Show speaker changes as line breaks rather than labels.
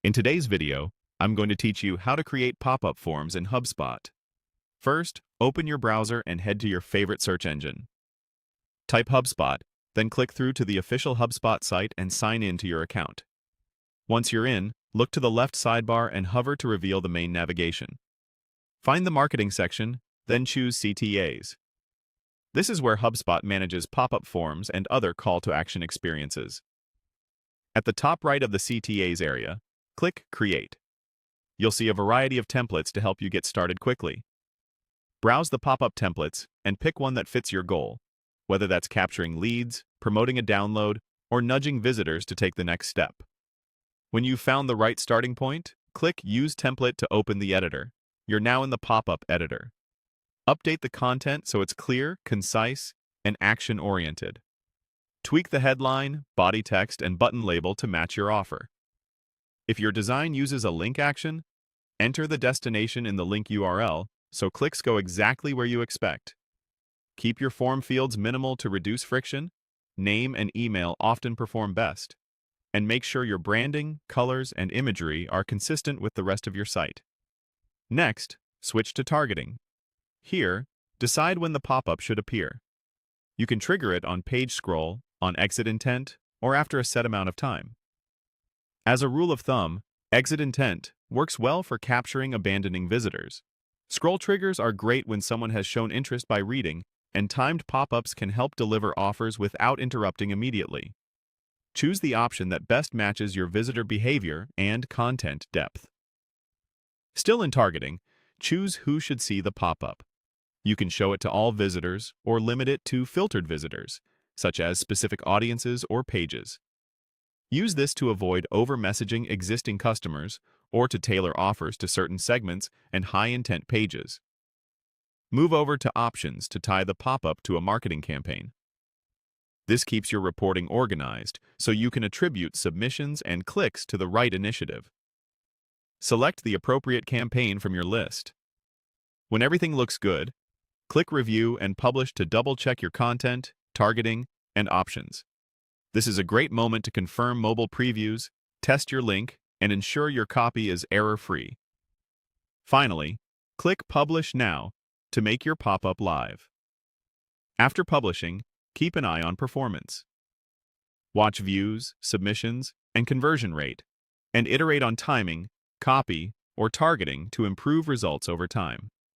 In today's video, I'm going to teach you how to create pop-up forms in HubSpot. First, open your browser and head to your favorite search engine. Type HubSpot, then click through to the official HubSpot site and sign in to your account. Once you're in, look to the left sidebar and hover to reveal the main navigation. Find the marketing section, then choose CTAs. This is where HubSpot manages pop-up forms and other call-to-action experiences. At the top right of the CTAs area, click Create. You'll see a variety of templates to help you get started quickly. Browse the pop-up templates and pick one that fits your goal, whether that's capturing leads, promoting a download, or nudging visitors to take the next step. When you've found the right starting point, click Use Template to open the editor. You're now in the pop-up editor. Update the content so it's clear, concise, and action-oriented. Tweak the headline, body text, and button label to match your offer. If your design uses a link action, enter the destination in the link URL so clicks go exactly where you expect. Keep your form fields minimal to reduce friction. Name and email often perform best. And make sure your branding, colors, and imagery are consistent with the rest of your site. Next, switch to targeting. Here, decide when the pop-up should appear. You can trigger it on page scroll, on exit intent, or after a set amount of time. As a rule of thumb, exit intent works well for capturing abandoning visitors. Scroll triggers are great when someone has shown interest by reading, and timed pop-ups can help deliver offers without interrupting immediately. Choose the option that best matches your visitor behavior and content depth. Still in targeting, choose who should see the pop-up. You can show it to all visitors or limit it to filtered visitors, such as specific audiences or pages. Use this to avoid over-messaging existing customers or to tailor offers to certain segments and high-intent pages. Move over to Options to tie the pop-up to a marketing campaign. This keeps your reporting organized so you can attribute submissions and clicks to the right initiative. Select the appropriate campaign from your list. When everything looks good, click Review and Publish to double-check your content, targeting, and options. This is a great moment to confirm mobile previews, test your link, and ensure your copy is error-free. Finally, click Publish Now to make your pop-up live. After publishing, keep an eye on performance. Watch views, submissions, and conversion rate, and iterate on timing, copy, or targeting to improve results over time.